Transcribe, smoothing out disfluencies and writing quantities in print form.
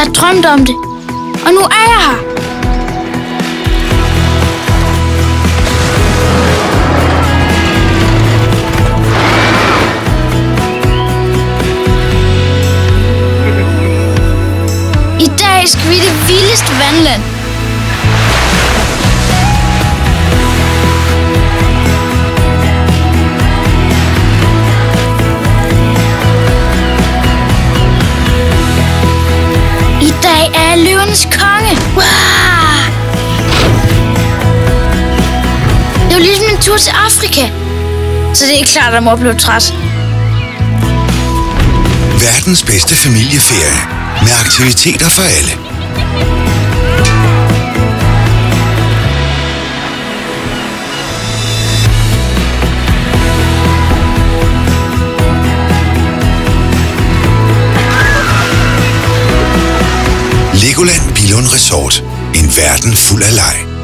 Jeg har drømt om det, og nu er jeg her. I dag skal vi i det vildeste vandland. I dag er jeg løvernes konge. Wow! Det er jo ligesom en tur til Afrika. Så det er klart, at mor blev træt. Verdens bedste familieferie med aktiviteter for alle. Legoland Billund Resort. En verden fuld af leg.